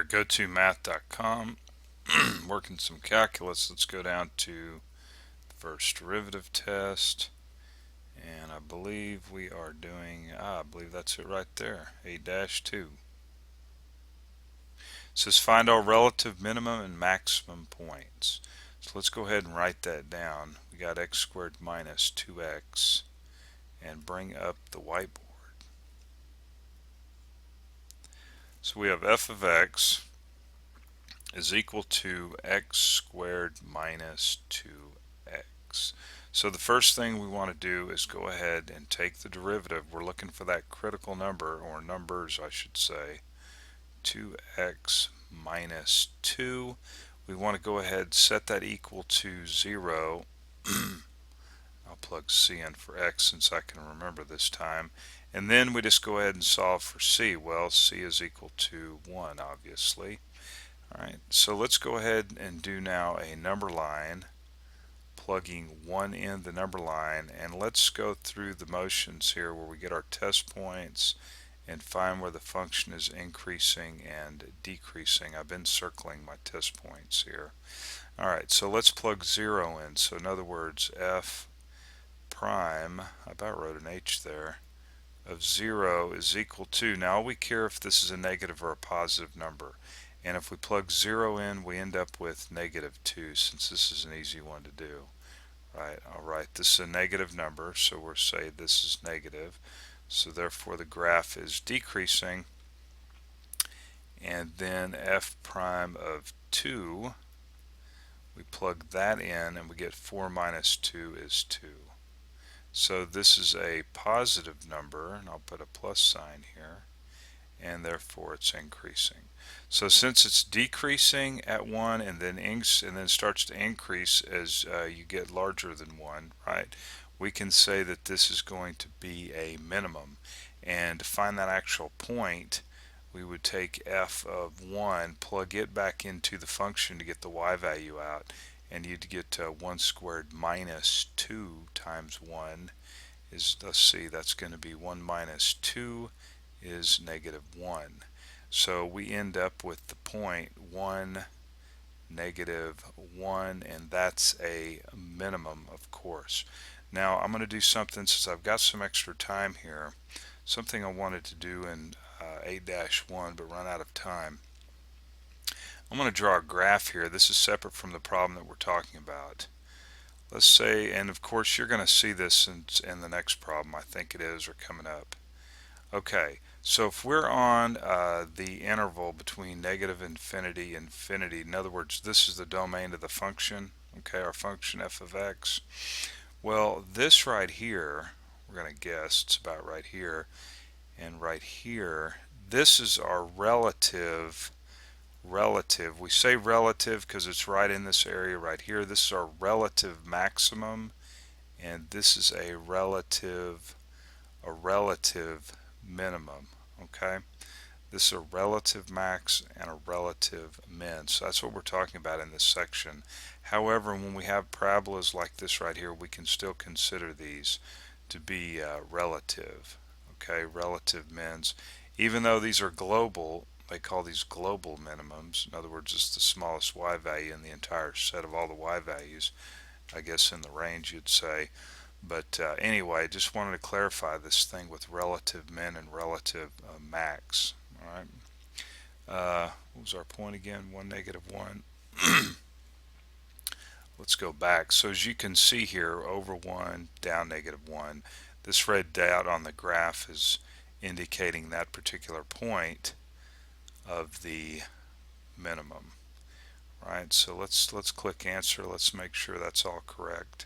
go2math.com. Working some calculus. Let's go down to the first derivative test, and I believe we are doing, I believe that's it right there, 8-2. It says find all relative minimum and maximum points. So let's go ahead and write that down. We got x squared minus 2x, and bring up the whiteboard. So we have f of x is equal to x squared minus 2x. So the first thing we want to do is go ahead and take the derivative. We're looking for that critical number, or numbers I should say, 2x minus 2. We want to go ahead and set that equal to 0. I'll plug c in for x since I can remember this time. And then we just go ahead and solve for c. Well, c is equal to 1, obviously. Alright, so let's go ahead and do now a number line, plugging 1 in the number line, and let's go through the motions here where we get our test points and find where the function is increasing and decreasing. I've been circling my test points here. Alright, so let's plug 0 in. So in other words, f prime, I about wrote an h there, of 0 is equal to, now all we care if this is a negative or a positive number. And if we plug 0 in, we end up with -2, since this is an easy one to do. Right, alright, this is a negative number, so we'll say this is negative. So therefore the graph is decreasing. And then f prime of 2, we plug that in and we get 4 minus 2 is 2. So this is a positive number, and I'll put a plus sign here, and therefore it's increasing. So since it's decreasing at 1 and then starts to increase as you get larger than 1, right, we can say that this is going to be a minimum. And to find that actual point, we would take f of 1, plug it back into the function to get the y value out, and you'd get 1 squared minus 2 times 1 is, let's see, that's going to be 1 minus 2 is -1. So we end up with the point 1, -1, and that's a minimum, of course. Now I'm going to do something, since I've got some extra time here, something I wanted to do in 8-1 but run out of time. I'm going to draw a graph here. This is separate from the problem that we're talking about. Let's say, and of course you're going to see this in the next problem, I think it is, or coming up. Okay, so if we're on the interval between -infinity and infinity, in other words, this is the domain of the function, okay, our function f of x. Well, this right here, we're going to guess it's about right here, and right here, this is our relative. We say relative because it's right in this area right here. This is our relative maximum, and this is a relative minimum. Okay, this is a relative max and a relative min. So that's what we're talking about in this section. However, when we have parabolas like this right here, we can still consider these to be relative. Okay, relative mins. Even though these are global, they call these global minimums. In other words, it's the smallest y value in the entire set of all the y values, I guess in the range you'd say. But anyway, just wanted to clarify this thing with relative min and relative max. Alright, what was our point again? 1, -1. Let's go back. So as you can see here, over 1, down -1. This red dot on the graph is indicating that particular point of the minimum. Right, so let's click answer. Let's make sure that's all correct.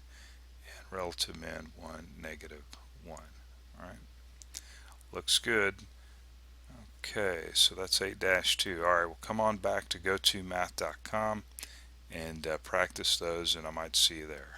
And relative min 1, -1. Alright, looks good. Okay, so that's 8-2. Alright, we'll come on back to go2math.com and practice those, and I might see you there.